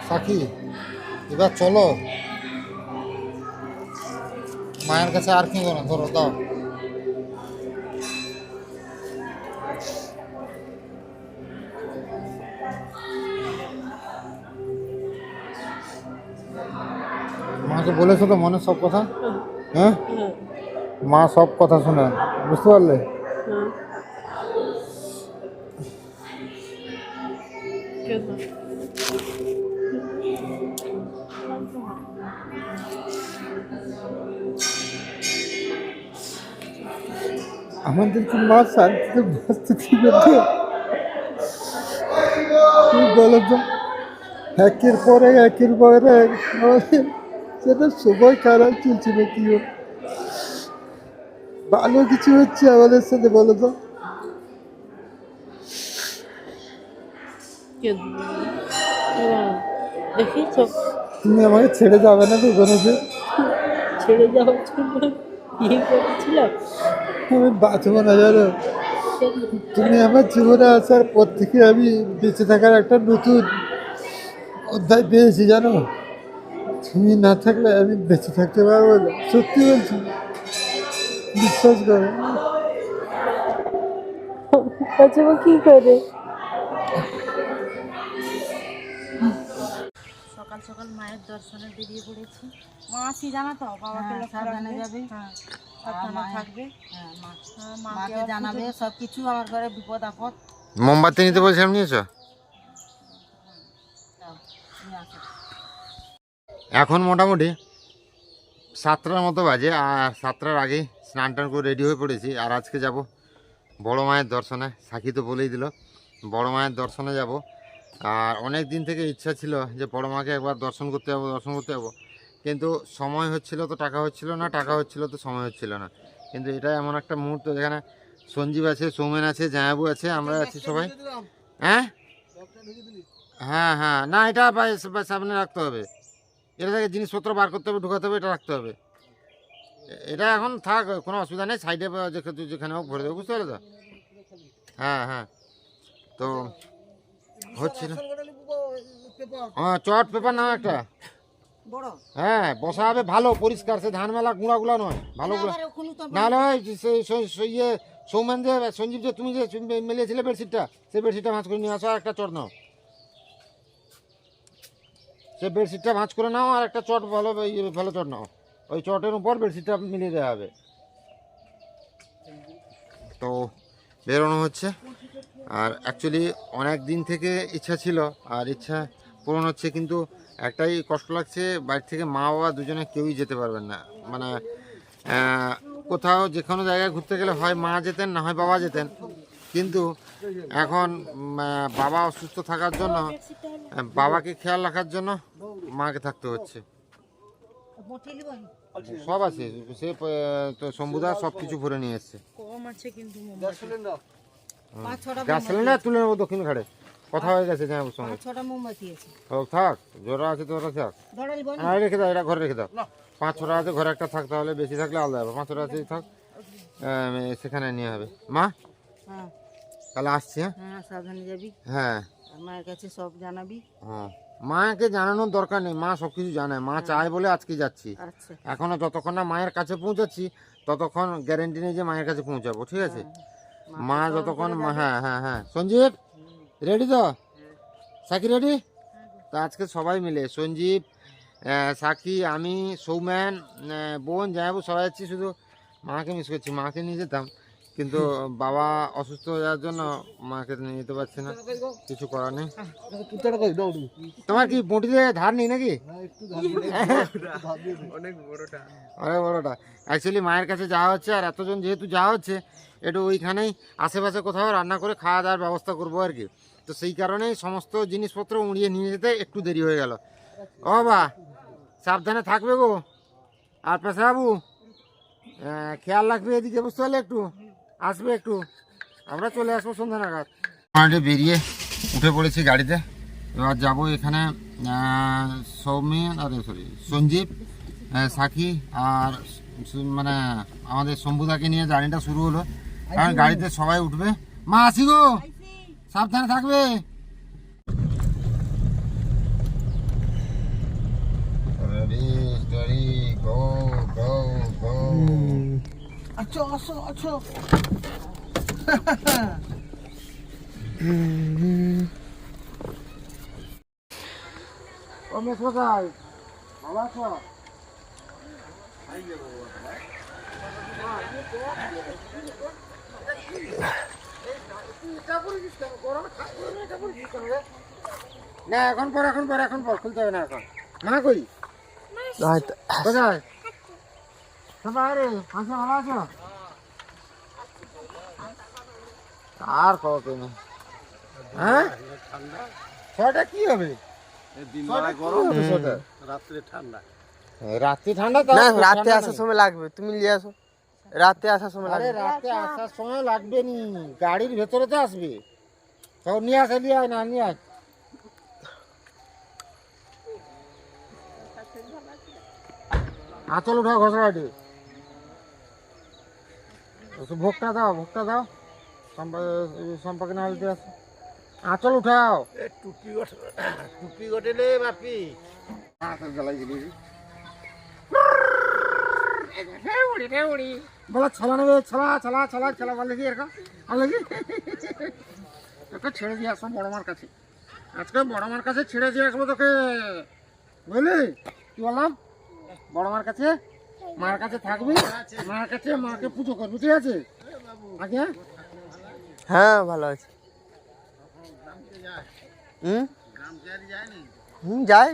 Psaki, এবার চলো মায়ের কাছে। আর কি করো, ধরো দাও। মাকে বলেছো তো মনে সব কথা? হ্যাঁ, মা সব কথা শুনে, বুঝতে পারলে? আমাদেরকে মা শান্তিতে বাঁচতে দিবে তো? তুমি বলো তো, একের পরে একের পরে আমাদের সেটা সময় খারাপ চলছে না, কি ভালো কিছু হচ্ছে আমাদের সাথে, বলো তো? দেখেছো, তুমি আমাকে ছেড়ে যাবে না তো কোনোদিন? ছেড়ে যাওয়ার জন্য বিয়ে করেছিলাম। আমি বাঁচবো না জানো। তুমি আমার জীবনে আসার পর থেকে আমি বেঁচে থাকার একটা নতুন অধ্যায় পেয়েছি জানো। তুমি না থাকলে আমি বেঁচে থাকতে পারবো না, সত্যি বলছি, বিশ্বাস করো। বাঁচবো কি করে? সকাল সকাল মায়ের দর্শনে বেরিয়ে পড়েছি। মা আসি জানা তো, বাবাকে সাবধানে যাবে, সাবধানে থাকবে, মাকে জানাবে সব কিছু, আমার ঘরে বিপদ আপদ। মোমবাতি নিতে বলছিলাম, নিয়েছো? এখন মোটামুটি 7টার মতো বাজে, আর 7টার আগেই স্নান টান করে রেডি হয়ে পড়েছি। আর আজকে যাব বড় মায়ের দর্শনে। সাকি তো বলেই দিল বড় মায়ের দর্শনে যাব। আর অনেক দিন থেকে ইচ্ছা ছিল যে বড় মাকে একবার দর্শন করতে যাবো, কিন্তু সময় হচ্ছিল তো টাকা হচ্ছিল না, টাকা হচ্ছিল তো সময় হচ্ছিল না। কিন্তু এটা এমন একটা মুহূর্ত যেখানে সঞ্জীব আছে, সৌমেন আছে, জায়াবু আছে, আমরা আছি সবাই। হ্যাঁ হ্যাঁ হ্যাঁ, না এটা সামনে রাখতে হবে, এটা থেকে জিনিসপত্র বার করতে হবে, ঢুকাতে হবে, এটা রাখতে হবে। এটা এখন থাক, কোনো অসুবিধা নেই, সাইডে যেখানে হোক ভরে দেবো, বুঝতে পারলে তো? হ্যাঁ হ্যাঁ, তো হচ্ছিল। হ্যাঁ, চট পেপার নাও একটা। হ্যাঁ, বসা হবে ভালো পরিষ্কার, সে ধান মেলা গুঁড়াগুলা নয়, ভালোগুলো। নাহলে ইয়ে সৌমেন যে, সঞ্জীব যে, তুমি যে মেলিয়েছিলে বেডশিটটা, সেই বেডশিটটা ভাঁজ করে নিয়ে আসো, আর একটা চট নাও। সে বেডশিটটা ভাঁজ করে নাও, আর একটা চট ভালো ভালো চট নাও। ওই চটের উপর বেডশিটটা মিলিয়ে দেওয়া হবে। তো বেরোনো হচ্ছে। আর অ্যাকচুয়ালি অনেক দিন থেকে ইচ্ছা ছিল, আর ইচ্ছা পূরণ হচ্ছে, কিন্তু একটাই কষ্ট লাগছে, বাড়ি থেকে মা বাবা দুজনে কেউই যেতে পারবেন না। মানে কোথাও যে কোনো জায়গায় ঘুরতে গেলে হয় মা যেতেন, না হয় বাবা যেতেন, কিন্তু এখন বাবা অসুস্থ থাকার জন্য, বাবাকে খেয়াল রাখার জন্য মাকে থাকতে হচ্ছে। সব আছে, সে তো শম্ভুদা সব কিছু ভরে নিয়ে এসছে। কম আছে কিন্তু গ্যাস সিলিন্ডার তুলে নেবো দক্ষিণ ঘাটে, কথা হয়ে গেছে জানাবো সঙ্গে। 6টা মোমবাতি আছে। হোক, থাক, জোড়া আছে তো ওরা থাক। আর রেখে দাও, এটা ঘরে রেখে দাও। 5-6টা আছে, ঘরে একটা থাক, তাহলে বেশি থাকলে আলাদা হবে। 5-6টা আছে, থাক, সেখানে নিয়ে হবে। মা তাহলে আসছি। হ্যাঁ, সাবধানে যাবি। হ্যাঁ, মায়ের কাছে সব জানাবি। হ্যাঁ, মাকে জানানোর দরকার নেই, মা সব কিছু জানে। মা চায় বলে আজকে যাচ্ছি। আচ্ছা, এখনো যতক্ষণ না মায়ের কাছে পৌঁছাচ্ছি, ততক্ষণ গ্যারেন্টি নেই যে মায়ের কাছে পৌঁছাবো, ঠিক আছে? মা যতক্ষণ, হ্যাঁ হ্যাঁ হ্যাঁ। সঞ্জীব রেডি তো? সাকি রেডি? তা আজকে সবাই মিলে, সঞ্জীব, সাকি, আমি, সৌম্যান, বোন, জামাইবাবু সবাই যাচ্ছি। শুধু মাকে মিস করছি, মাকে নিয়ে যেতাম, কিন্তু বাবা অসুস্থ হয়ে যাওয়ার জন্য মাকে নিয়ে যেতে পারছি না, কিছু করার নেই। তোমার কি বটিতে ধার নেই নাকি? অনেক বড়টা অ্যাকচুয়ালি মায়ের কাছে যাওয়া হচ্ছে, আর এতজন যেহেতু যাওয়া হচ্ছে, একটু ওইখানেই আশেপাশে কোথাও রান্না করে খাওয়া দাওয়ার ব্যবস্থা করবো আর কি। তো সেই কারণেই সমস্ত জিনিসপত্র উড়িয়ে নিয়ে যেতে একটু দেরি হয়ে গেল। ও বাবা, সাবধানে থাকবে গো। আর পেশাবু খেয়াল রাখবে এদিকে, বুঝতে পারলে? একটু আসবে, একটু আমরা চলে আসবো সন্ধ্যা নাগাদ। বেরিয়ে উঠে পড়েছি গাড়িতে, এবার যাবো এখানে সৌমেন, সঞ্জীব, সাকি আর মানে আমাদের শম্ভুদাকে নিয়ে জার্নিটা শুরু হলো। কারণ গাড়িতে সবাই উঠবে। মা আসি গো, সাবধানে থাকবে। ভিক্টরি গো গো গো। আচ্ছা আসো আচ্ছা। ও মেসোদাই ভালো আছো? না এখন পর খুলতে হবে না এখন। না কই কোথায় সবাই রে আছো? ভালো আছো? আর কত তুমি হ্যাঁ ছটা কি হবে? রাত্রে ঠান্ডা না রাতে আসার সময় লাগবে, তুমি নিয়ে আসো। রাতে আসার সময় আরে লাগবে। রাতে আসার সময় লাগবে নি, গাড়ির ভেতরে তো আসবে। তো নিয়ে আসে নিয়ে আয় না নিয়ে আয়। আঁচল উঠাও ঘষড়াটি, ভোগটা দাও সম্পর্কে না দিতে আসো। আঁচল উঠাও। টুপি গটে রে বাপি। আঁচল জ্বালাই দিবি বলা ছলা নেবে, ছলা বলে কি এরকম তোকে ছেড়ে দিয়ে আসবো বড় মার কাছে। আজকে বড় মার কাছে ছেড়ে দিয়ে আসবো তোকে, বুঝলি? কি বললাম? বড় মার কাছে, মার কাছে থাকবি, মার কাছে মাকে পুজো করবি, ঠিক আছে? আগে হ্যাঁ ভালো আছে। যায়,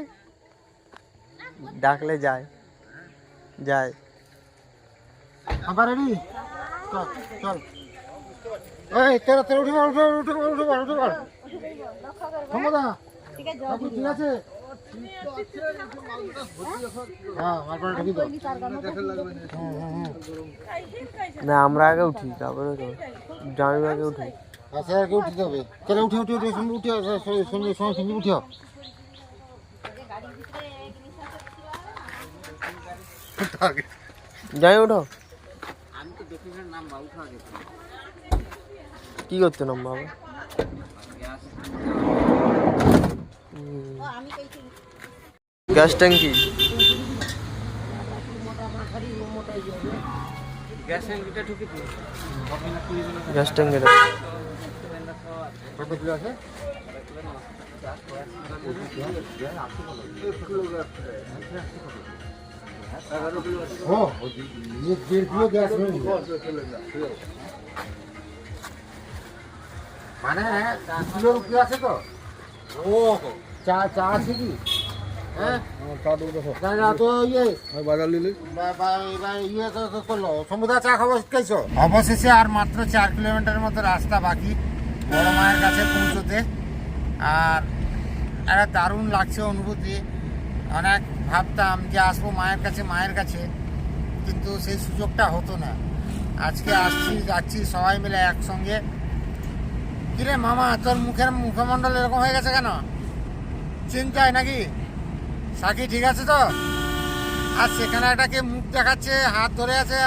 ডাকলে যায়। আবার রেডি? চল এই তেরা উঠে ক্ষমতা ঠিক আছে? হ্যাঁ ঢুকি তো। না আমরা আগে উঠি, তারপরে জানি আগে উঠি। আচ্ছা আগে উঠতে হবে। চলে উঠে সঙ্গে উঠে যাই উঠো। কি করতে নাম বাবা? গ্যাস ট্যাঙ্কি, গ্যাস ট্যাঙ্কিটা আছে। ও 1.5 কিলো গ্যাস মানে 2 কিলোর উপরে আছে তো। ও চা আছে কি? হ্যাঁ না তো ইয়ে তো করলো সমুদ্র চা খাবো খাইছো। অবশেষে আর মাত্র 4 কিলোমিটার মতো রাস্তা বাকি বড় মায়ের কাছে পৌঁছতে। আর একটা দারুণ লাগছে অনুভূতি। অনেক ভাবতাম যে আসবো মায়ের কাছে, কিন্তু সেই সুযোগটা হতো না। আজকে যাচ্ছি সবাই মিলে একসঙ্গে। কিরে মামা, তোর মুখমণ্ডল এরকম হয়ে গেছে কেন? চিন্তায় নাকি? সাকি ঠিক আছে তো? আর সেখানে একটাকে মুখ দেখাচ্ছে, হাত ধরে আছে,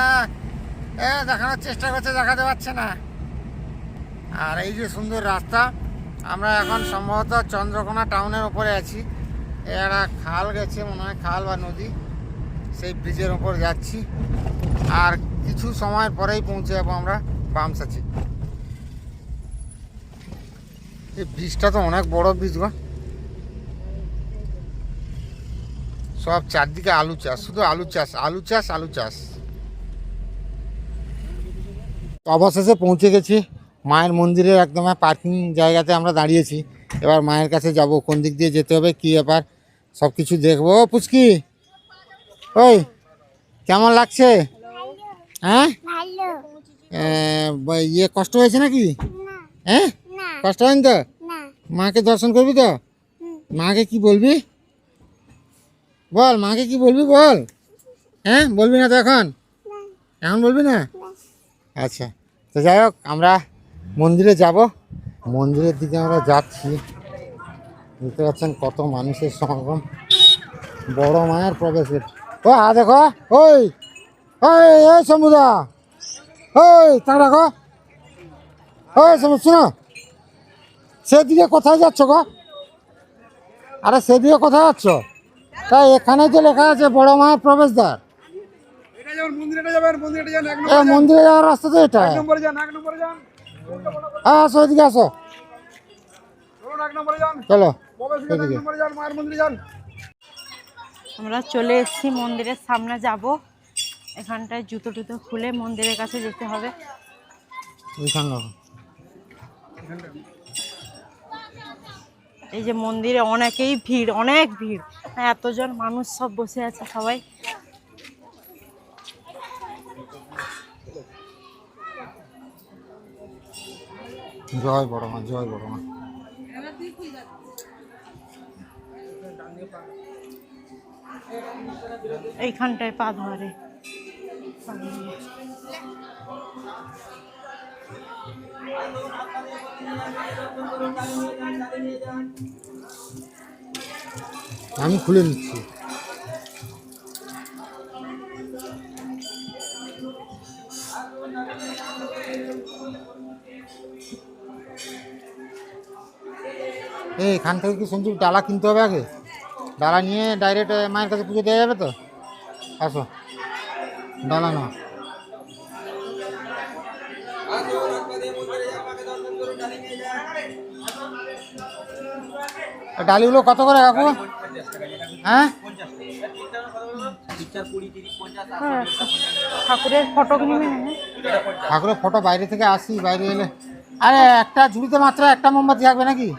দেখানোর চেষ্টা করছে, দেখাতে পারছে না। আর এই যে সুন্দর রাস্তা, আমরা এখন সম্ভবত চন্দ্রকোনা টাউনের ওপরে আছি। একটা খাল গেছে মনে হয়, খাল বা নদী, সেই ব্রিজের ওপর যাচ্ছি। আর কিছু সময় পরেই পৌঁছে যাবো আমরা বামসাচি। এই ব্রিজটা তো অনেক বড় ব্রিজ গো। সব চারদিকে আলু চাষ, শুধু আলু চাষ। অবশেষে পৌঁছে গেছি মায়ের মন্দিরের একদম পার্কিং জায়গাতে আমরা দাঁড়িয়েছি। এবার মায়ের কাছে যাব, কোন দিক দিয়ে যেতে হবে, কী ব্যাপার সব কিছু দেখবো। পুচকি ওই কেমন লাগছে? হ্যাঁ ইয়ে কষ্ট হয়েছে নাকি? হ্যাঁ কষ্ট হয়নি তো? মাকে দর্শন করবি তো? মাকে কি বলবি বল, মাকে কি বলবি বল। হ্যাঁ বলবি না তো এখন বলবি না? আচ্ছা, তো যাই হোক আমরা মন্দিরে যাব। মন্দিরের দিকে আমরা যাচ্ছি। বুঝতে পারছেন কত মানুষের সমাগম। বড় মায়ের প্রবেশ গেট। ও দেখো, ওই সমুদা, ওই তা রাখো, ওই সমুদ শোনো, সেদিকে কোথায় যাচ্ছ গো? আরে সেদিকে কোথায় যাচ্ছ? তাই এখানে যে লেখা আছে বড় মায়ের প্রবেশদ্বার, এটা যাবেন মন্দিরে যাবেন, মন্দিরে যান, এক এই মন্দিরে যাওয়ার রাস্তা তো এটা। নম্বরে যান, এক নম্বরে যান, হ্যাঁ আসো এদিকে আসো, চলুন এক নম্বরে যান, চলো প্রবেশ করে এক এদিকে। নম্বরে যান, মায়ের মন্দিরে যান। আমরা চলে এসেছি মন্দিরের সামনে যাব। এখানটায় জুতো টুতো খুলে মন্দিরের কাছে যেতে হবে। এইখানে রাখো। এই যে মন্দিরে অনেকেই ভিড়, অনেক ভিড়, এতজন মানুষ সব বসে আছে সবাই। জয় বড় মা, জয় বড় মা। এইখানটায় পা ধরে আমি খুলে নিচ্ছি। এখান থেকে কি শুনছি ডালা কিনতে হবে আগে? ডালা নিয়ে ডাইরেক্ট মায়ের কাছে পুজো দেওয়া যাবে তো? আসো ডালা নাও। ডালিগুলো কত করে কাকু? হ্যাঁ ঠাকুরের ফটো কিনবে না? ঠাকুরের ফটো বাইরে থেকে আসি, বাইরে এলে আরে একটা ঝুড়িতে মাত্র একটা মোমবাতি থাকবে নাকি?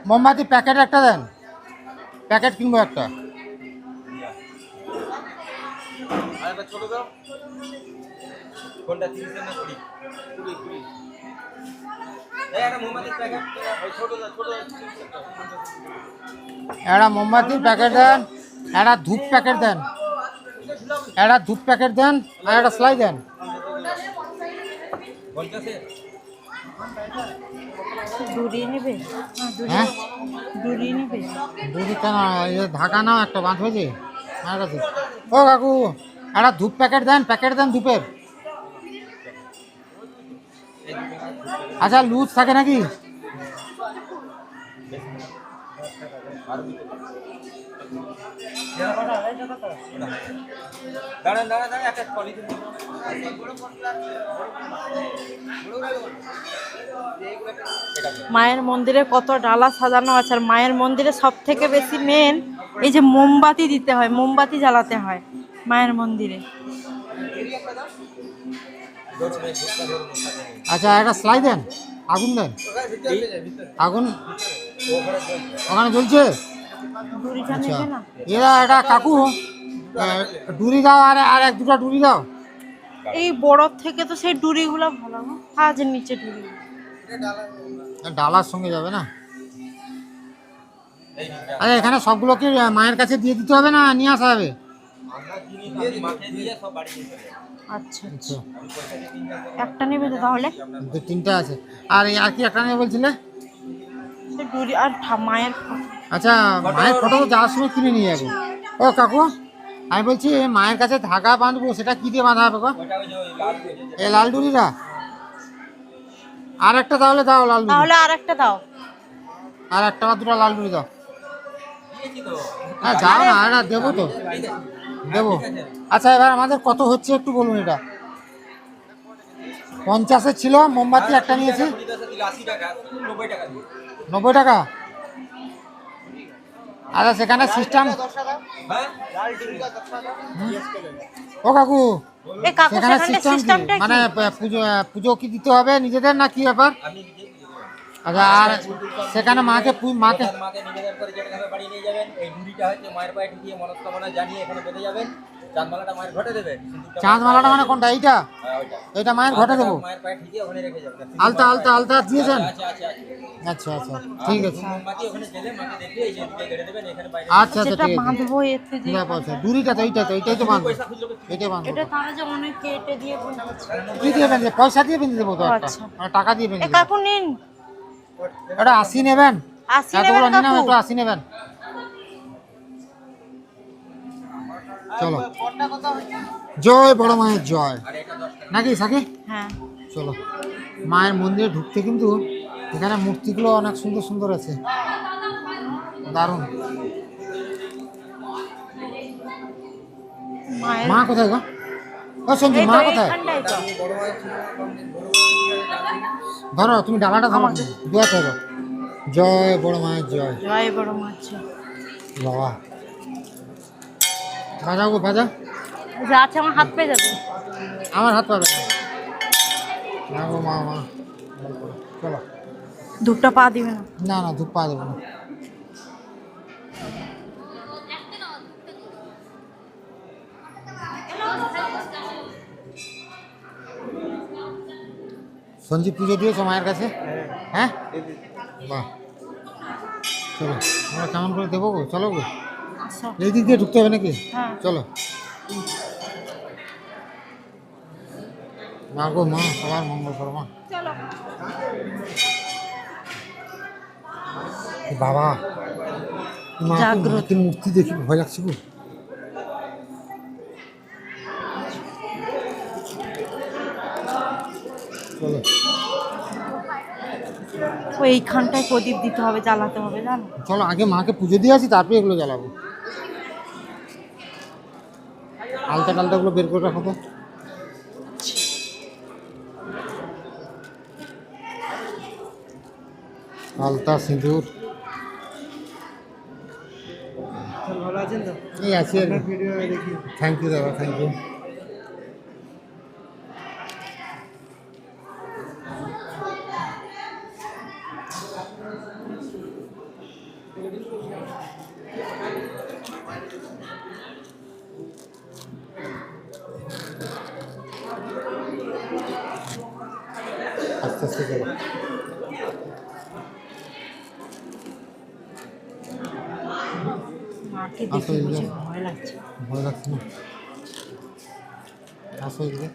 মোমবাতি প্যাকেট একটা দেন, প্যাকেট কিনবো একটা। একটা মোমবাতির প্যাকেট দেন, একটা ধূপ প্যাকেট দেন, একটা ধূপ প্যাকেট দেন, আর একটা সেলাই দেন। দড়ি নেবে? হ্যাঁ দড়ি নেবে? দুধ কেন ঢাকা নাও একটা বাঁধ হয়েছে আমার কাছে। ও কাকু একটা ধূপ প্যাকেট দেন, প্যাকেট দেন ধূপের। আচ্ছা লুজ থাকে নাকি? মায়ের মন্দিরে কত ডালা সাজানো আছে, আর মায়ের মন্দিরে সব থেকে বেশি মেন এই যে মোমবাতি দিতে হয়, মোমবাতি জ্বালাতে হয় মায়ের মন্দিরে। আচ্ছা একটা সেলাই দেন, আগুন দেন, আগুন ওখানে জ্বলছে। দড়িটা আচ্ছা নেবে না? এরা এটা কাকু ডুরি দাও, আর আর এক দুটা ডুরি দাও। এই বড় থেকে তো সেই ডুরিগুলো ভালো না, আজ নিচে ডুরি। ডালার সঙ্গে যাবে না? আরে এখানে সবগুলো কি মায়ের কাছে দিয়ে দিতে হবে না নিয়ে আসা হবে? আচ্ছা আচ্ছা, একটা নেবে তো তাহলে? দু তিনটা আছে। আর আর কি একটা নেবে বলছিলে? সে ডুরি আর মায়ের আচ্ছা মায়ের ফটো তো যাওয়ার সময় কিনে নিয়ে যাবো। ও কাকু আমি বলছি মায়ের কাছে ধাগা বাঁধবো, সেটা কি দিয়ে বাঁধা হবে গো? এই লাল ডুরিটা? আর একটা তাহলে দাও লাল ডুরি, তাহলে আর একটা দাও। আর একটা বা দুটো লাল ডুরি দাও। হ্যাঁ যাও না, এটা দেবো তো, দেবো। আচ্ছা এবার আমাদের কত হচ্ছে একটু বলুন এটা? 50-এর ছিল, মোমবাতি একটা নিয়েছি 90 টাকা। আচ্ছা সেখানে সিস্টেম। ও কাকু এ কাকু সেখানে সেখানে সিস্টেম কি? সিস্টেমটা কি? মানে পুজো পুজো কি দিতে হবে নিজেদের না কি ব্যাপার? আচ্ছা আর সেখানে মাকে মাকে মাকে নিবেদন করে যেটা ভাবে বাড়ি নিয়ে যাবেন, এই ডুরিটা হচ্ছে মায়ের পায়ে ঢুকিয়ে মনস্কামনা জানিয়ে এখানে বেঁধে যাবেন। চাঁদমালাটা মায়ের ঘটে দেবেন। চাঁদমালাটা মানে কোনটা? এইটা? এটা মায়ের ঘটে দেবো? মায়ের পায়ে ঢুকিয়ে ওখানে রেখে যাবেন। আলতা আলতা আলতা দিয়েছেন? আছে আছে আছে। আচ্ছা আচ্ছা ঠিক আছে। মোমবাতি ওখানে জেলে মাকে দেখিয়ে এই যে দিকে গেড়ে দেবেন, এখানে বাইরে আচ্ছা আচ্ছা যেটা ঠিক আছে। বাঁধবো এতে যে, ঠিক আছে ডুরিটা তো এইটা, তো এইটাই তো বাঁধবো, এইটাই বাঁধবো। এটা তারা যে অনেক কেটে দিয়ে বলছে। কি দিয়ে বেঁধে? পয়সা দিয়ে বেঁধে দেবো তো একটা, আচ্ছা। মানে টাকা দিয়ে বেঁধে এ দেবো। কাকু নিন, এটা 80 নেবেন? 80 এতগুলো নেবেন নিন, কাকু? একটু 80 নেবেন। চলো জয় বড় মায়ের জয় নাকি সাকি? হ্যাঁ চলো মায়ের মন্দিরে ঢুকতে কিন্তু এখানে মূর্তিগুলো অনেক সুন্দর সুন্দর আছে, দারুণ। মায়ের মা কোথায় গো? ও সঞ্জু, এই মা তো কোথায়? এইখানটাই তো। ধরো তুমি ডালাটা ধরো, দোয়া করো। জয় বড় মায়ের জয়। জয় বড় মাছ। বাবা বাজাও গো, বাজা। যা আছে আমার হাত পেয়ে যাবে। আমার হাত পাবে না। না গো মা, মা চলো। ধূপটা পা দিবে না। না না, ধূপ পা দেবো না। সঞ্জীব পুজো দিয়েছো মায়ের কাছে? হ্যাঁ, বাহ, চলো আমরা কেমন করে দেবো গো, চলো গো। আচ্ছা এই দিক দিয়ে ঢুকতে হবে নাকি? হ্যাঁ চলো। মা গো মা, সবার মঙ্গল করো মা। চলো। এ বাবা, মা জাগ্রত। মূর্তি দেখি ভয় লাগছে গো। চলো ওই এইখানটায় প্রদীপ দিতে হবে, জ্বালাতে হবে জানো। চলো, আগে মাকে পুজো দিয়ে আসি, তারপরে এগুলো জ্বালাবো। আলতা টালতাগুলো বের করে রাখো তো। আলতা, সিঁদুর। ভালো আছেন তো? এই আছি আর ভিডিও দেখি। থ্যাংক ইউ দাদা, থ্যাংক ইউ। আস্তে আস্তে চলো। মাকে আসো দেখে এদিকে। বুঝে ভয় লাগছে। ভয় লাগছে না? আসো এদিকে।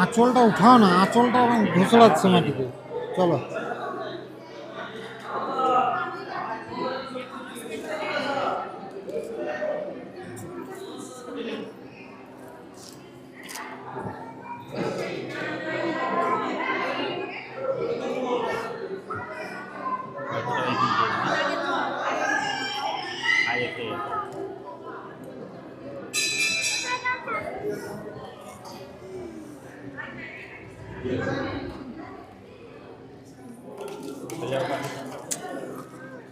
আঁচলটা উঠাও না, আঁচলটা ঘুষে যাচ্ছে মাটিতে। চলো।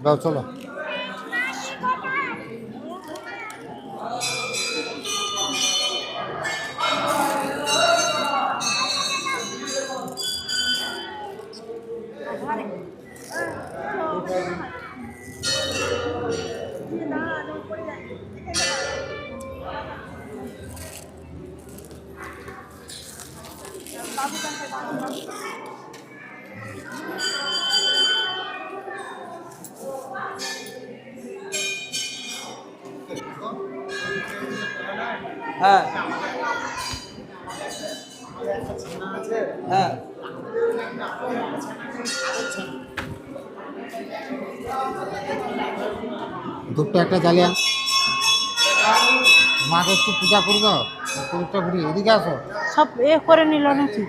দাও চলো। হ্যাঁ হ্যাঁ ধূপটা একটা জ্বালিয়ে মাকে একটু পূজা করবো। প্রদীপটা ঘুরিয়ে এদিকে আসো। সব করে নিল নাকি?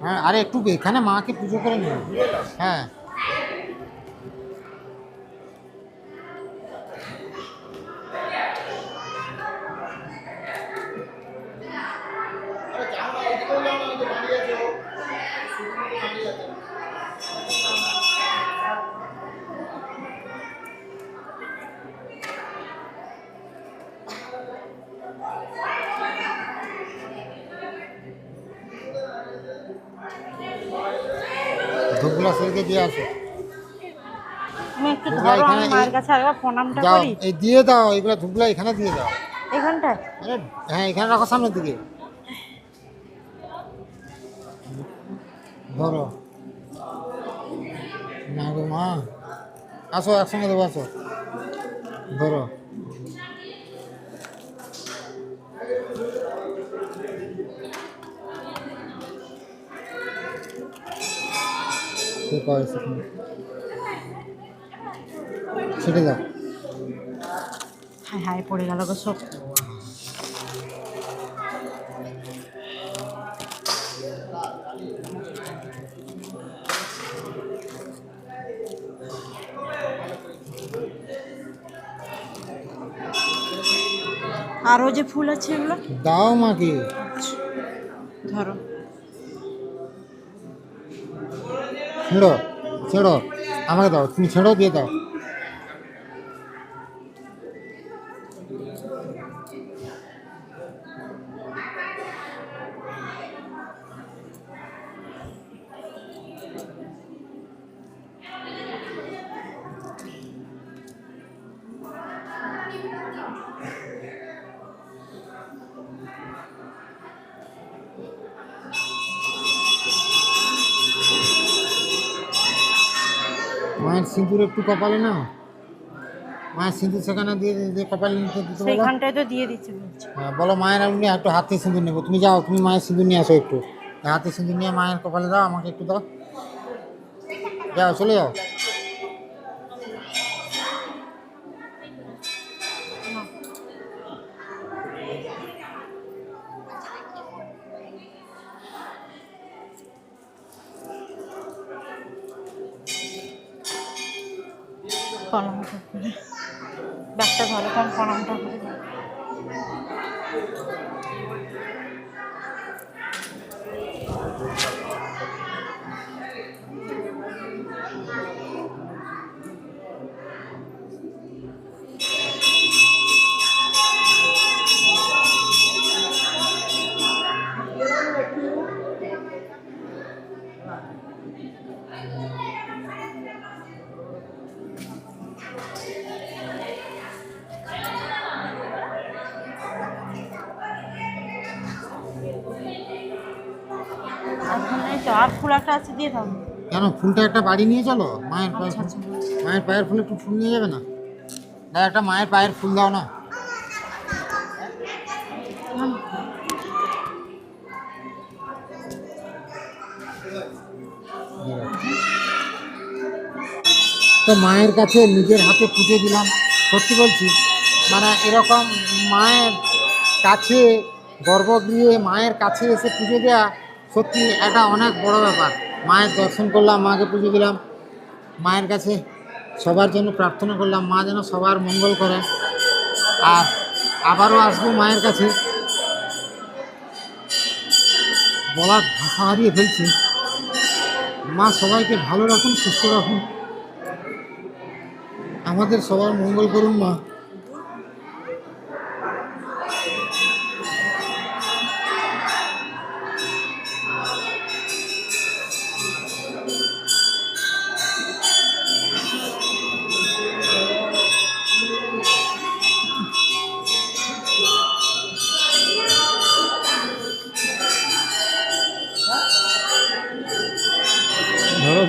হ্যাঁ, আরে একটু এখানে মাকে পুজো করে নিও। হ্যাঁ, ধূপগুলো সেদিকে দিয়ে আসো। তুমি একটু ধূপগুলো ধরো, আমি এখানে মায়ের কাছে আরেকবার প্রণামটা দাও, করি। এই দিয়ে দাও, এগুলো ধূপগুলো এখানে দিয়ে দাও। এখানটায় আরে হ্যাঁ, এখানে রাখো, সামনের দিকে ধরো। না গো মা, আসো একসঙ্গে দেবো, আসো ধরো। ছেড়ে দাও। হায় হায় পড়ে গেল গো সব। আরও যে ফুল আছে এগুলো দাও মাকে, ধরো। ছেড়ো ছেড়ো, আমাকে দাও, তুমি ছেড়ো, দিয়ে দাও। মায়ের সিঁদুর একটু কপালে না, মায়ের সিঁদুর সেখানে দিয়ে দিয়ে কপালে নিতে দিতে বলো। সেইখানটায় তো দিয়ে দিচ্ছে বলছে। হ্যাঁ, বলো মায়ের এমনি একটু হাতে সিঁদুর নেবো। তুমি যাও, তুমি মায়ের সিঁদুর নিয়ে আসো একটু, হাতে সিঁদুর নিয়ে মায়ের কপালে দাও, আমাকে একটু দাও, যাও চলে যাও। প্রণামটা করে ব্যাগটা ধরো, তখন প্রণামটা করে দাও। আর ফুল নেই তো, আর ফুল একটা আছে, দিয়ে দাও। কেন, ফুলটা একটা বাড়ি নিয়ে চলো, মায়ের পায়ের আচ্ছা ফুল, আচ্ছা। মায়ের পায়ের ফুল একটু ফুল নিয়ে যাবে না? না, একটা মায়ের পায়ের ফুল দাও না। তো মায়ের কাছে নিজের হাতে পুজো দিলাম, সত্যি বলছি, মানে এরকম মায়ের কাছে, গর্ভগৃহে মায়ের কাছে এসে পুজো দেওয়া সত্যি একটা অনেক বড় ব্যাপার। মায়ের দর্শন করলাম, মাকে পুজো দিলাম, মায়ের কাছে সবার জন্য প্রার্থনা করলাম, মা যেন সবার মঙ্গল করে। আর আবারও আসবো মায়ের কাছে, বলার ভাষা হারিয়ে ফেলছি। মা সবাইকে ভালো রাখুন, সুস্থ রাখুন, আমাদের সবার মঙ্গল করুন মা। ধরো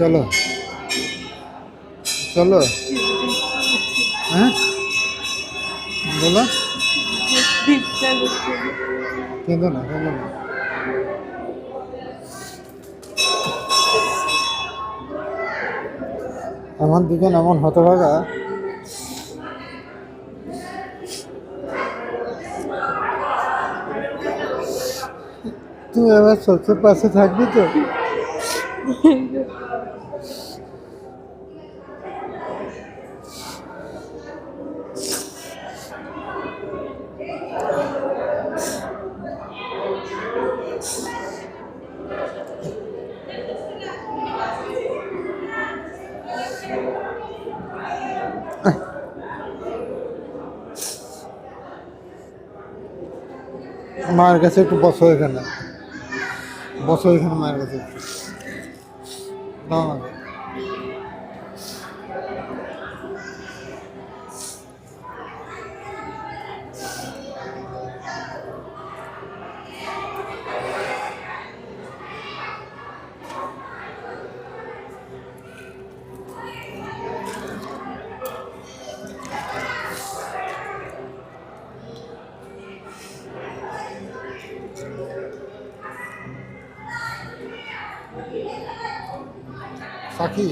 চলো চলো, হ্যাঁ বলো, কিন্তু না কিন্তু না। এমন দুজন এমন হতভাগা, তুই এবার সবচেয়ে পাশে থাকবি তো? মায়ের কাছে একটু বসো, এখানে বসো, এখানে মায়ের কাছে একটু দাও আমাকে। সাকি,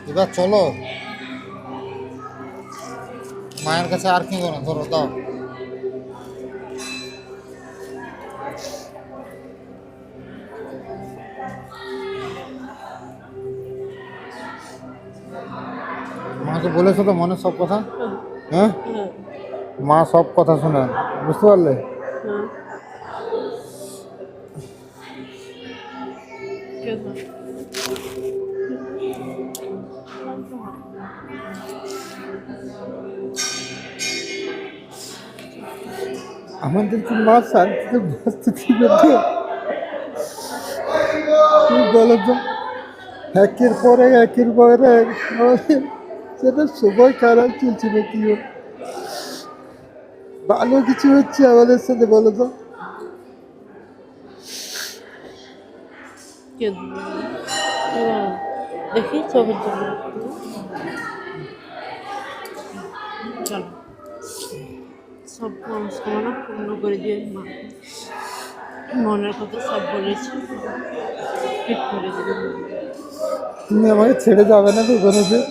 এবার চলো মায়ের কাছে। আর কি করো, ধরো দাও। মাকে বলেছো তো মনে সব কথা? হ্যাঁ, মা সব কথা শোনে, বুঝতে পারলে? আমাদেরকে মা শান্তিতে বাঁচতে দিবে তো? তুমি বলো তো, একের পরে একের পরে আমাদের সেটা সময় খারাপ চলছে না, কি ভালো কিছু হচ্ছে আমাদের সাথে, বলো তো? দেখি চোখের জন্য চলো, সব মনস্কামনা পূর্ণ করে দিয়ে মা মনের কথা সব বলেছি, ঠিক করে দেবে। তুমি আমাকে ছেড়ে যাবে না তো কোনোদিন?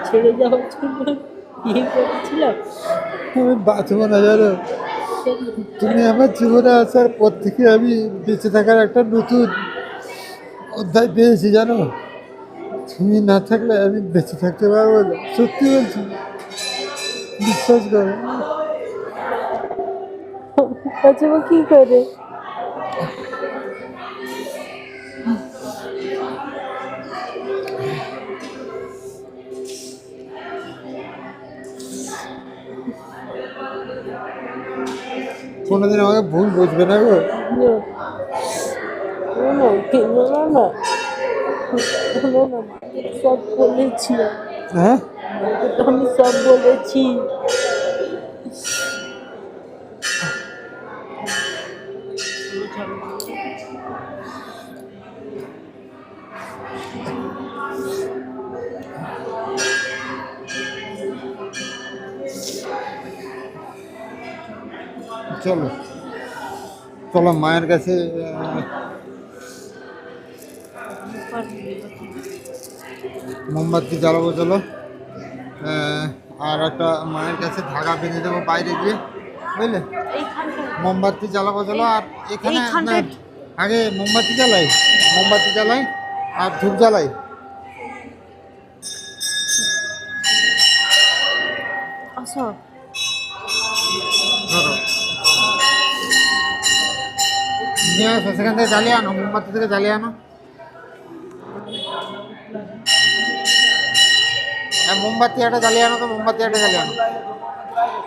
ছেড়ে যাওয়ার জন্য বিয়ে করেছিলাম, আমি বাঁচবো না জানো। তুমি আমার জীবনে আসার পর থেকে আমি বেঁচে থাকার একটা নতুন অধ্যায় পেয়েছি জানো। তুমি না থাকলে আমি বেঁচে থাকতে পারবো না, সত্যি বলছি, বিশ্বাস করো। বাঁচবো কি করে? কোনোদিন আমাকে ভুল বুঝবে না গো। সব বলেছি, হ্যাঁ, আমি সব বলেছি। চলো চলো মায়ের কাছে। মোমবাতি জ্বালাবো চলো। আর একটা মায়ের কাছে ধাগা বেঁধে দেবো বাইরে গিয়ে, বুঝলে? মোমবাতি জ্বালাবো চলো। আর এখানে না, আগে মোমবাতি জ্বালাই, মোমবাতি জ্বালাই আর ধূপ জ্বালাই। আসো, ধরো নিয়ে আসো, সেখান থেকে জ্বালিয়ে আনো, মোমবাতি থেকে জ্বালিয়ে আনো। মোমবাতি একটা জ্বালিয়ে আনো তো, মোমবাতি একটা জ্বালিয়ে আনো,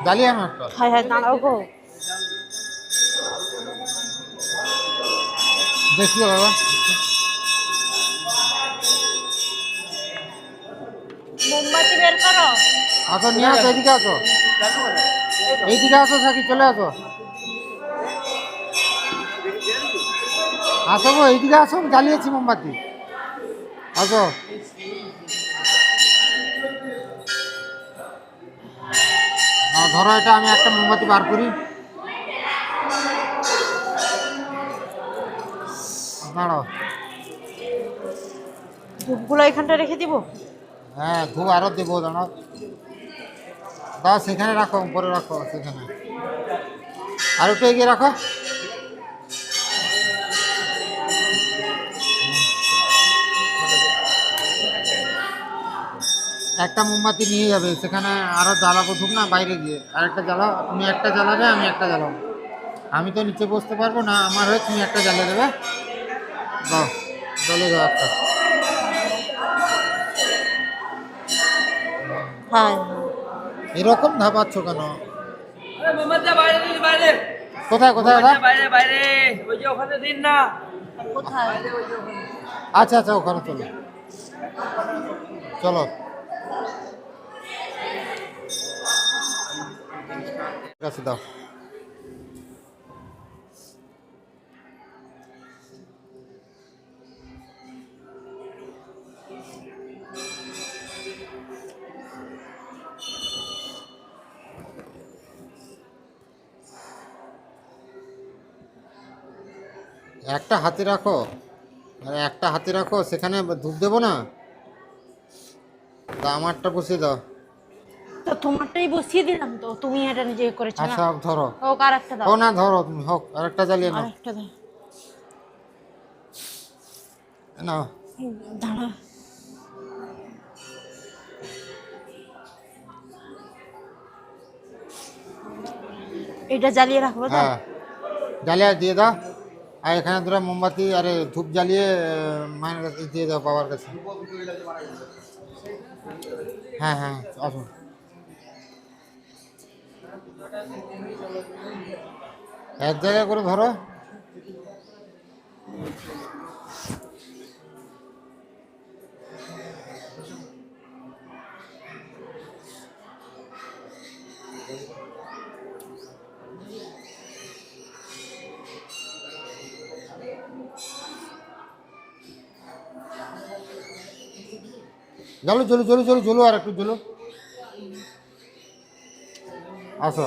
জ্বালিয়ে আনো একটা। হ্যাঁ হ্যাঁ, দাঁড়াও গো। দেখলো বাবা, মোমবাতি বের করো। আসো নিয়ে আসো, এদিকে আসো, এইদিকে আসো সাকি, চলে আসো, আসো গো এইদিকে আসো, জ্বালিয়েছি মোমবাতি। আসো। ধরো এটা, আমি একটা মোমবাতি বার করি। দাঁড়াও। ধূপগুলো এখানটা রেখে দিব। হ্যাঁ, ধূপ আরো দেবো, দাঁড়াও। দাও, সেখানে রাখো, উপরে রাখো, সেখানে আর একটু এগিয়ে রাখো। একটা মোমবাতি নিয়ে যাবে, সেখানে আরো জ্বালাবো ধূপ না, বাইরে গিয়ে আরেকটা জ্বালাও। তুমি একটা জ্বালাবে, আমি একটা জ্বালাবো। আমি তো নিচে বসতে পারবো না, আমার হয়ে তুমি একটা জ্বালিয়ে দেবে। দাও, জ্বালিয়ে দাও একটা। হ্যাঁ, এরকম ধাপাচ্ছ কেন? কোথায় কোথায় ওরা? কোথায়? আচ্ছা আচ্ছা, ওখানে চলো চলো। ঠিক আছে, দাও। একটা হাতে রাখো, আরে একটা হাতে রাখো, সেখানে ধূপ দেবো না। তা আমারটা বসিয়ে দাও। তো তোমারটাই বসিয়ে দিলাম, তো তুমি এটা নিজে করেছো না। আচ্ছা, ধরো। হোক, আর একটা দাও। ও না, ধরো তুমি, হোক আরেকটা জ্বালিয়ে আর নাও। একটা দাও। নাও। দাঁড়া। এটা জ্বালিয়ে রাখবো তো? হ্যাঁ, জ্বালিয়ে দিয়ে দাও। আর এখানে ধরো মোমবাতি, আরে ধূপ জ্বালিয়ে মায়ের কাছে দিয়ে দাও, বাবার কাছে। হ্যাঁ হ্যাঁ, আসুন। এক জায়গায় করে ধরো। জ্বলো জ্বলো জ্বলো জ্বলো জ্বলো, আর একটু জ্বলো। আসো।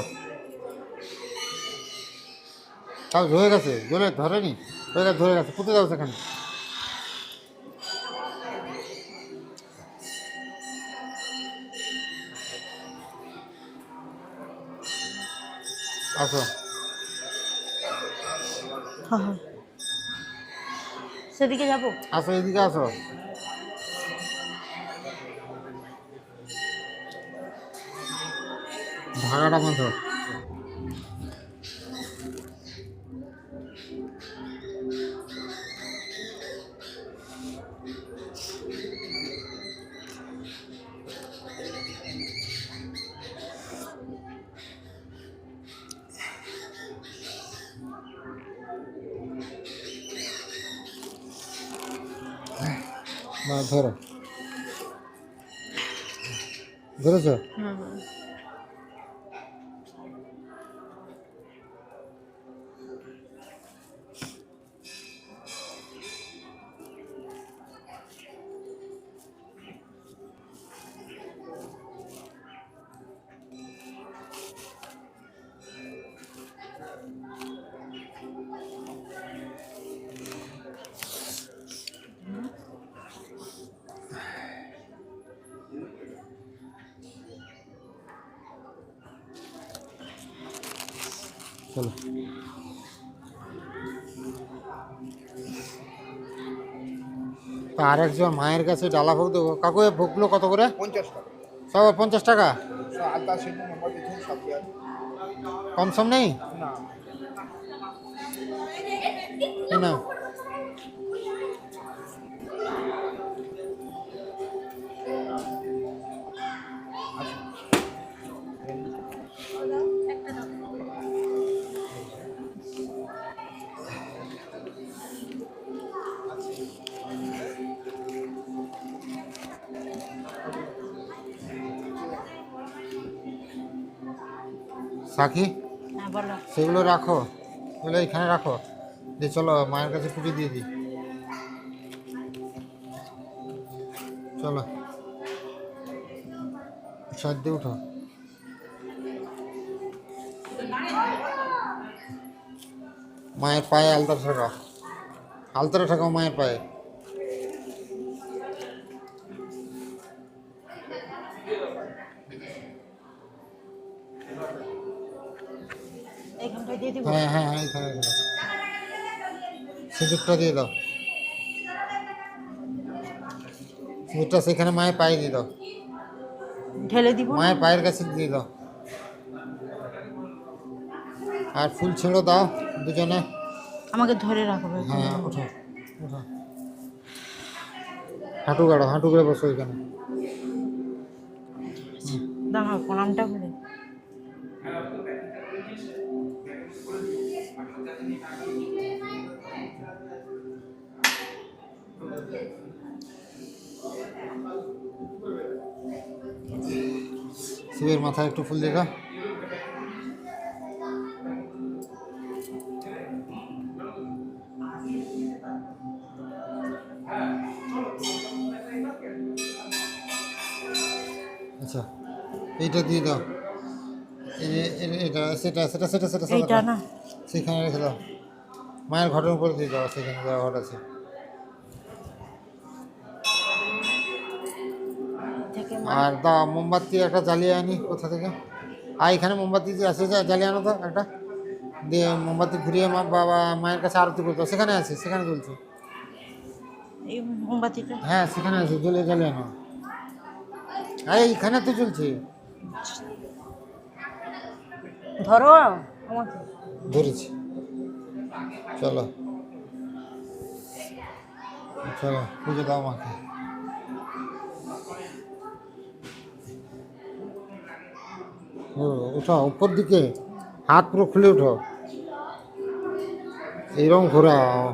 তাও ধরে গেছে, জ্বলে ধরেনি, হয়ে গেছে, ধরে গেছে, পুঁতে দাও সেখানে। আসো। হ্যাঁ, হ্যাঁ। সেদিকে যাবো। আসো, এদিকে আসো। ঢাকাটা বন্ধ। না, ধরো, ধরেছো? চলো। তা আরেকজন মায়ের কাছে ডালা ভোগ দেবো। কাকু, এ ভোগগুলো কত করে? 50 টাকা। সব 50 টাকা? আলতা সিদ্ধ মোমবাতি ধূপ সব দেওয়া আছে। কম সম নেই? না, এই নাও। সাকি, হ্যাঁ, বলো। সেগুলো রাখো, এগুলো এখানে রাখো। দিয়ে চলো মায়ের কাছে পুজো দিয়ে দিই। চলো সাইড দিয়ে উঠো। মায়ের পায়ে আলতার ঠাকাও, আলতারে ঠাকাও মায়ের পায়ে। এইখানটায় দিয়ে দিব। হ্যাঁ হ্যাঁ হ্যাঁ, এখানে রেখে দাও। সিঁদুরটা দিয়ে দাও, সিঁদুরটা সেখানে মায়ের পায়ে দিয়ে দাও, ঢেলে দিব না? মায়ের পায়ের কাছে দিয়ে দাও। আর ফুল ছিঁড়ো দাও দুজনে। আমাকে ধরে রাখবে। হ্যাঁ ওঠো ওঠো, হাঁটু গাড়ো, হাঁটু গড়ে বসো এখানে। দাঁড়াও, প্রণামটা করে। শিবের মাথায় একটু ফুল দিয়ে দাও। আচ্ছা এইটা দিয়ে দাও, এই যে এটা সেটা সেটা সেটা সেটা সেটা এইটা দাও। না, সেখানে রেখে দাও, মায়ের ঘটের উপরে দিয়ে দাও, সেখানে দেওয়া ঘট আছে। থেকে আর দাও মোমবাতি একটা জ্বালিয়ে আনি কোথা থেকে। আর এখানে মোমবাতি যে আছে জ্বালিয়ে আনো তো একটা, দিয়ে মোমবাতি ঘুরিয়ে মা বাবা মায়ের কাছে আরতি করতে, সেখানে আছে, সেখানে জ্বলছে। এই মোমবাতিটা হ্যাঁ সেখানে আছে, জ্বালিয়ে আনো। আরে এইখানে তো চলছে। ধরো আমাকে। ধরেছি, চলো চলো পুজো দাও মাকে। উঠো উপর দিকে, হাত পুরো খুলে উঠো, এইরকম ঘোরাও।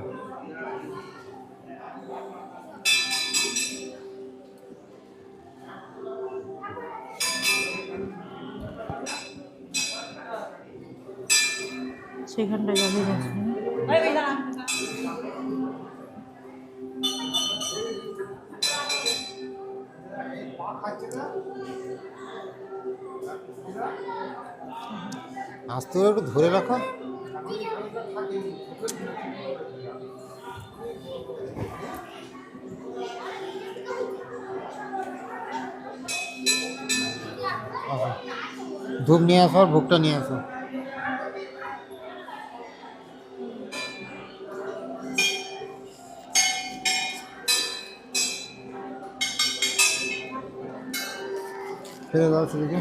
সেখানটা যাবে দেখো। আস্তে করে একটু ধরে রাখো। ধূপ নিয়ে আসো আর ভোগটা নিয়ে আসো। ফেলে দাও সেদিকে।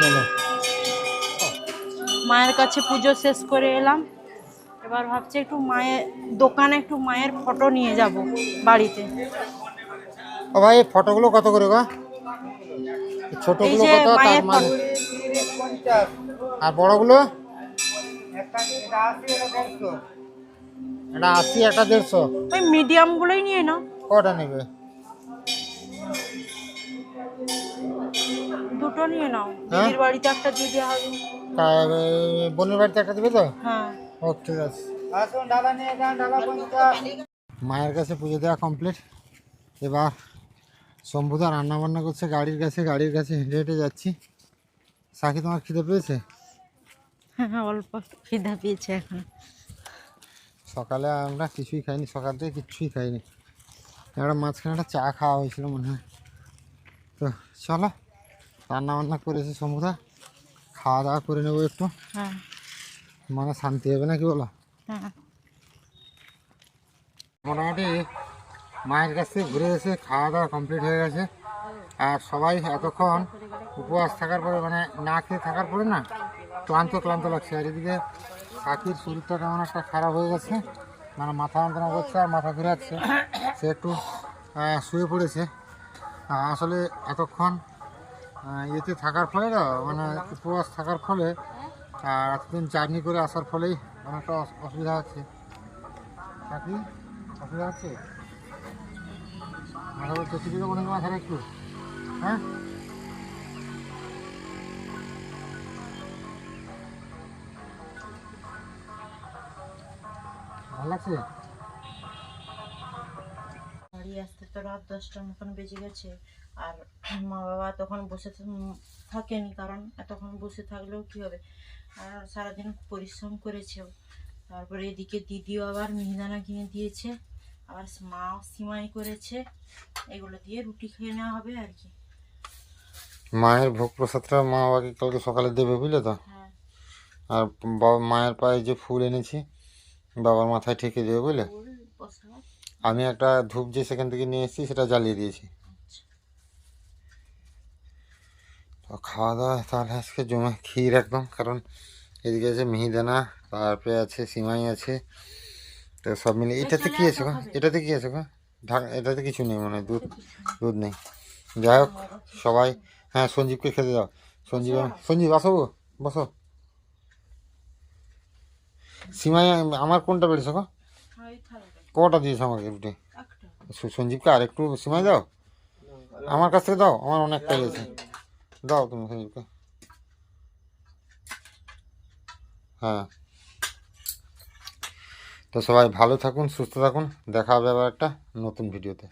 চলো মায়ের কাছে পুজো শেষ করে এলাম, এবার ভাবছি একটু মায়ের দোকানে একটু মায়ের ফটো নিয়ে যাব বাড়িতে। ও ভাই এই ফটোগুলো কত করে গো? এই ছোটগুলো যে কত, তার মায়ের মানে ফটো, আর বড়গুলো? এটা 80, একটা 150। ওই মিডিয়াম গুলোই নিয়ে নাও। কটা নেবে? দুটো নিয়ে নাও, হ্যাঁ? দিদির বাড়িতে একটা দিয়ে দেওয়া হবে। বোনের বাড়িতে একটা দেবে তো? হ্যাঁ, ওকে ঠিক আছে। মায়ের কাছে পুজো দেওয়া কমপ্লিট। এবার শম্ভুদা রান্না বান্না করছে গাড়ির কাছে, গাড়ির কাছে হেঁটে হেঁটে যাচ্ছি। সাকি তোমার খিদে পেয়েছে? হ্যাঁ, অল্প খিদা পেয়েছে এখন। সকালে আমরা কিছুই খাইনি, সকাল থেকে কিচ্ছুই খাইনি। একটা মাঝখানে একটা চা খাওয়া হয়েছিল মনে হয়। তো চলো রান্না বান্না করেছে শম্ভুদা, খাওয়া দাওয়া করে নেবো একটু। হ্যাঁ, মানে শান্তি হবে না কি বলো? হ্যাঁ মোটামুটি মায়ের কাছ থেকে ঘুরে এসে খাওয়া দাওয়া কমপ্লিট হয়ে গেছে। আর সবাই এতক্ষণ উপবাস থাকার পরে মানে না খেয়ে থাকার পরে না ক্লান্ত ক্লান্ত লাগছে। আর এদিকে সাকির শরীরটা কেমন একটা খারাপ হয়ে গেছে, মানে মাথা যন্ত্রণা করছে আর মাথা ঘুরাচ্ছে। সে একটু শুয়ে পড়েছে। আসলে এতক্ষণ এতে থাকার ফলে না মানে উপবাস থাকার ফলে আর এতদিন জার্নি করে আসার ফলেই অনেকটা অসুবিধা হচ্ছে। সাকি অসুবিধা হচ্ছে, মাথা বলছে টিভিতে কোনো মাথাটা একটু, হ্যাঁ ভালো লাগছে? বাড়ি আসতে তো রাত 10টার মতন বেজে গেছে। আর মা বাবা তখন বসে থাকেনি, কারণ এতক্ষণ বসে থাকলেও কি হবে, আর সারাদিন পরিশ্রম করেছেও। তারপরে এদিকে দিদিও আবার মিহিদানা কিনে দিয়েছে, আবার মা সিমাই করেছে, এগুলো দিয়ে রুটি খেয়ে নেওয়া হবে আর কি। মায়ের ভোগ প্রসাদটা মা বাবাকে কালকে সকালে দেবে বুঝলে তো। হ্যাঁ আর বাবা মায়ের পায়ে যে ফুল এনেছি বাবার মাথায় ঠেকে দেবে বুঝলে। ফুল প্রসাদ। আমি একটা ধূপ যে সেখান থেকে নিয়ে এসেছি সেটা জ্বালিয়ে দিয়েছি। আচ্ছা তো খাওয়া দাওয়া তাহলে আজকে জমে ক্ষীর একদম, কারণ এদিকে আছে মিহিদানা, তারপরে আছে সিমাই আছে, তো সব মিলে। এটাতে কি আছে গো? এটাতে কি আছে গো? এটাতে কিছু নেই মনে হয়, দুধ দুধ নেই। যাই হোক সবাই, হ্যাঁ সঞ্জীবকে খেতে দাও। সঞ্জীব আসো গো, বসো। সিমাই আমার কোনটা বেড়েছে গো? ওই থালাটাই কটা দিয়েছো আমাকে রুটি? একটা। সঞ্জীবকে আর একটু সিমাই দাও, আমার কাছ থেকে দাও, আমার অনেকটা গেছে। দাও তুমি সঞ্জীবকে। হ্যাঁ, তো সবাই ভালো থাকুন, সুস্থ থাকুন, দেখা হবে আবার একটা নতুন ভিডিওতে।